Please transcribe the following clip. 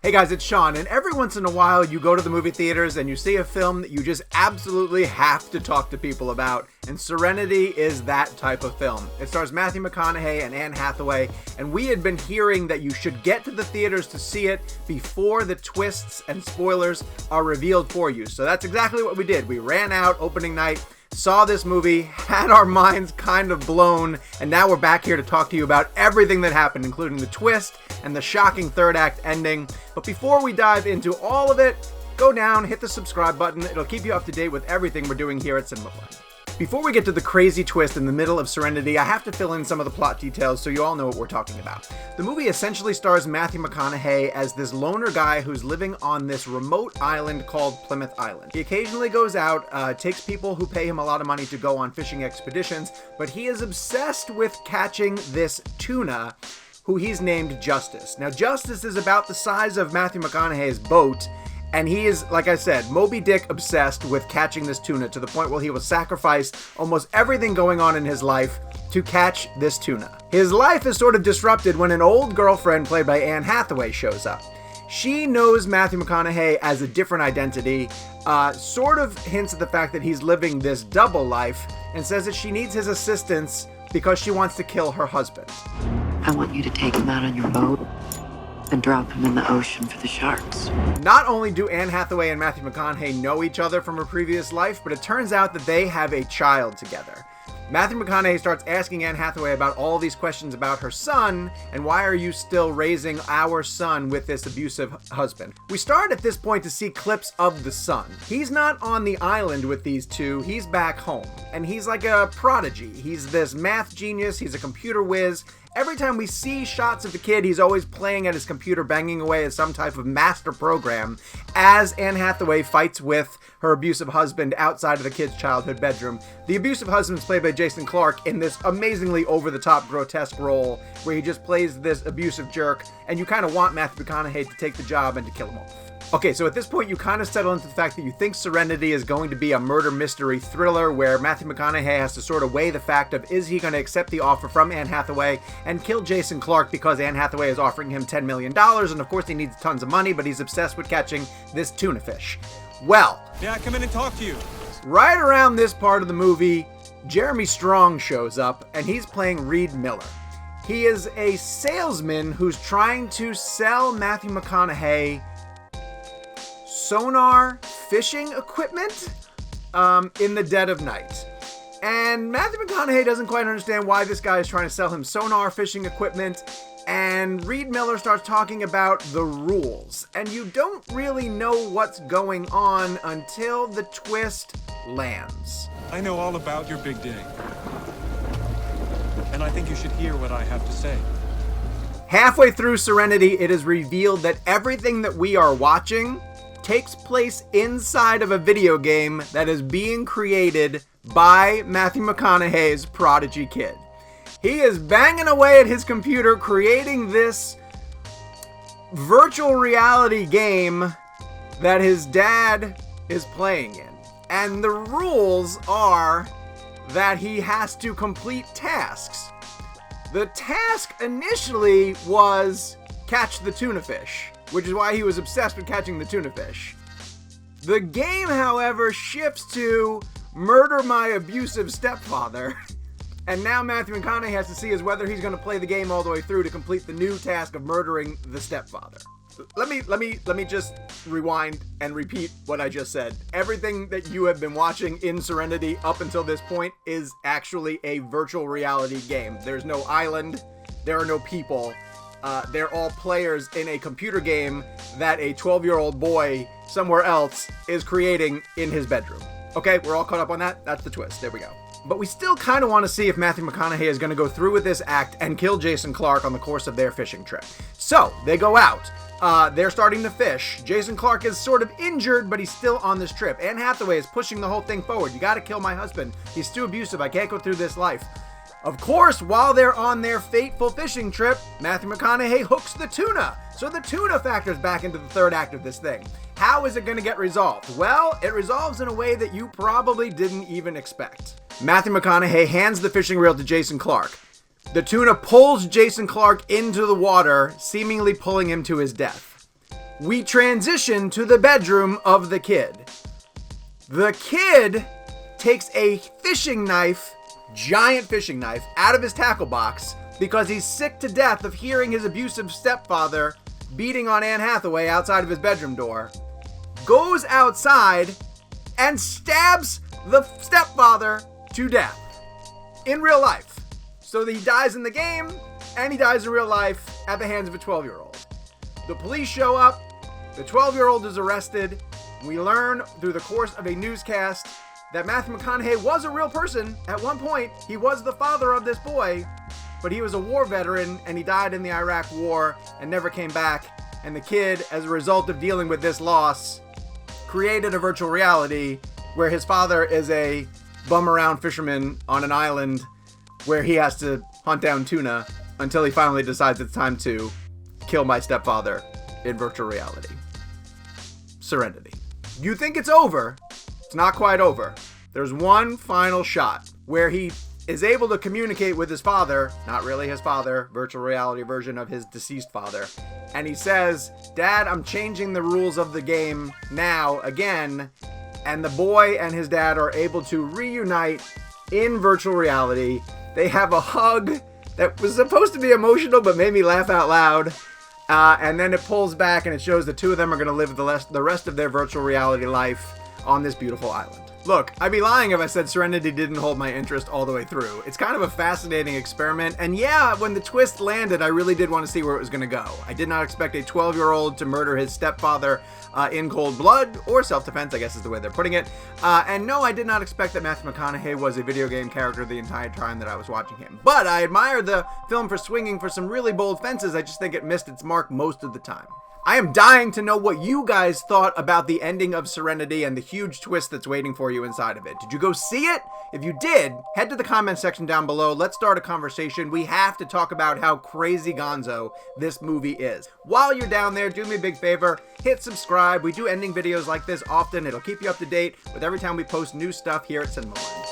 Hey guys, it's Sean, and every once in a while you go to the movie theaters and you see a film that you just absolutely have to talk to people about, and Serenity is that type of film. It stars Matthew McConaughey and Anne Hathaway, and we had been hearing that you should get to the theaters to see it before the twists and spoilers are revealed for you. So that's exactly what we did. We ran out opening night, saw this movie, had our minds kind of blown, and now we're back here to talk to you about everything that happened, including the twist and the shocking third act ending. But before we dive into all of it, go down, hit the subscribe button. It'll keep you up to date with everything we're doing here at CinemaBlend. Before we get to the crazy twist in the middle of Serenity, I have to fill in some of the plot details so you all know what we're talking about. The movie essentially stars Matthew McConaughey as this loner guy who's living on this remote island called Plymouth Island. He occasionally goes out, takes people who pay him a lot of money to go on fishing expeditions, but he is obsessed with catching this tuna who he's named Justice. Now, Justice is about the size of Matthew McConaughey's boat, and he is, like I said, Moby Dick obsessed with catching this tuna to the point where he will sacrifice almost everything going on in his life to catch this tuna. His life is sort of disrupted when an old girlfriend played by Anne Hathaway shows up. She knows Matthew McConaughey as a different identity, sort of hints at the fact that he's living this double life, and says that she needs his assistance because she wants to kill her husband. I want you to take him out on your boat and drop him in the ocean for the sharks. Not only do Anne Hathaway and Matthew McConaughey know each other from a previous life, but it turns out that they have a child together. Matthew McConaughey starts asking Anne Hathaway about all these questions about her son, and why are you still raising our son with this abusive husband? We start at this point to see clips of the son. He's not on the island with these two, he's back home. And he's like a prodigy. He's this math genius, he's a computer whiz. Every time we see shots of the kid, he's always playing at his computer, banging away at some type of master program, as Anne Hathaway fights with her abusive husband outside of the kid's childhood bedroom. The abusive husband is played by Jason Clarke in this amazingly over-the-top grotesque role where he just plays this abusive jerk, and you kind of want Matthew McConaughey to take the job and to kill him off. Okay, so at this point you kind of settle into the fact that you think Serenity is going to be a murder mystery thriller where Matthew McConaughey has to sort of weigh the fact of, is he going to accept the offer from Anne Hathaway and kill Jason Clarke because Anne Hathaway is offering him $10 million, and of course he needs tons of money, but he's obsessed with catching this tuna fish. Well, may I come in and talk to you? Right around this part of the movie, Jeremy Strong shows up, and he's playing Reed Miller. He is a salesman who's trying to sell Matthew McConaughey sonar fishing equipment in the dead of night. And Matthew McConaughey doesn't quite understand why this guy is trying to sell him sonar fishing equipment, and Reed Miller starts talking about the rules. And you don't really know what's going on until the twist lands. I know all about your big day. And I think you should hear what I have to say. Halfway through Serenity, it is revealed that everything that we are watching takes place inside of a video game that is being created by Matthew McConaughey's prodigy kid. He is banging away at his computer creating this virtual reality game that his dad is playing in. And the rules are that he has to complete tasks. The task initially was catch the tuna fish, which is why he was obsessed with catching the tuna fish. The game, however, shifts to murder my abusive stepfather, and now Matthew McConaughey has to see is whether he's going to play the game all the way through to complete the new task of murdering the stepfather. Let me just rewind and repeat what I just said. Everything that you have been watching in Serenity up until this point is actually a virtual reality game. There's no island, there are no people. They're all players in a computer game that a 12-year-old boy somewhere else is creating in his bedroom. Okay, we're all caught up on that? That's the twist. There we go. But we still kind of want to see if Matthew McConaughey is going to go through with this act and kill Jason Clarke on the course of their fishing trip. So, they go out. They're starting to fish. Jason Clarke is sort of injured, but he's still on this trip. Anne Hathaway is pushing the whole thing forward. You gotta kill my husband. He's too abusive. I can't go through this life. Of course, while they're on their fateful fishing trip, Matthew McConaughey hooks the tuna. So the tuna factors back into the third act of this thing. How is it going to get resolved? Well, it resolves in a way that you probably didn't even expect. Matthew McConaughey hands the fishing reel to Jason Clarke. The tuna pulls Jason Clarke into the water, seemingly pulling him to his death. we transition to the bedroom of the kid. The kid takes a fishing knife, giant fishing knife, out of his tackle box because he's sick to death of hearing his abusive stepfather beating on Anne Hathaway outside of his bedroom door, goes outside and stabs the stepfather to death in real life. So that he dies in the game and he dies in real life at the hands of a 12-year-old. The police show up. The 12-year-old is arrested. We learn through the course of a newscast that Matthew McConaughey was a real person. At one point, he was the father of this boy, but he was a war veteran and he died in the Iraq War and never came back. And the kid, as a result of dealing with this loss, created a virtual reality where his father is a bum-around fisherman on an island where he has to hunt down tuna until he finally decides it's time to kill my stepfather in virtual reality. Serenity. You think it's over. It's not quite over. There's one final shot where he is able to communicate with his father, not really his father, virtual reality version of his deceased father. And he says, "Dad, I'm changing the rules of the game now again." And the boy and his dad are able to reunite in virtual reality. They have a hug that was supposed to be emotional but made me laugh out loud. And then it pulls back and it shows the two of them are going to live the rest of their virtual reality life on this beautiful island. Look, I'd be lying if I said Serenity didn't hold my interest all the way through. It's kind of a fascinating experiment, and yeah, when the twist landed, I really did want to see where it was going to go. I did not expect a 12-year-old to murder his stepfather in cold blood, or self-defense, I guess is the way they're putting it. And no, I did not expect that Matthew McConaughey was a video game character the entire time that I was watching him. But I admire the film for swinging for some really bold fences. I just think it missed its mark most of the time. I am dying to know what you guys thought about the ending of Serenity and the huge twist that's waiting for you inside of it. Did you go see it? If you did, head to the comment section down below. Let's start a conversation. We have to talk about how crazy gonzo this movie is. While you're down there, do me a big favor, hit subscribe. We do ending videos like this often. It'll keep you up to date with every time we post new stuff here at CinemaBlend.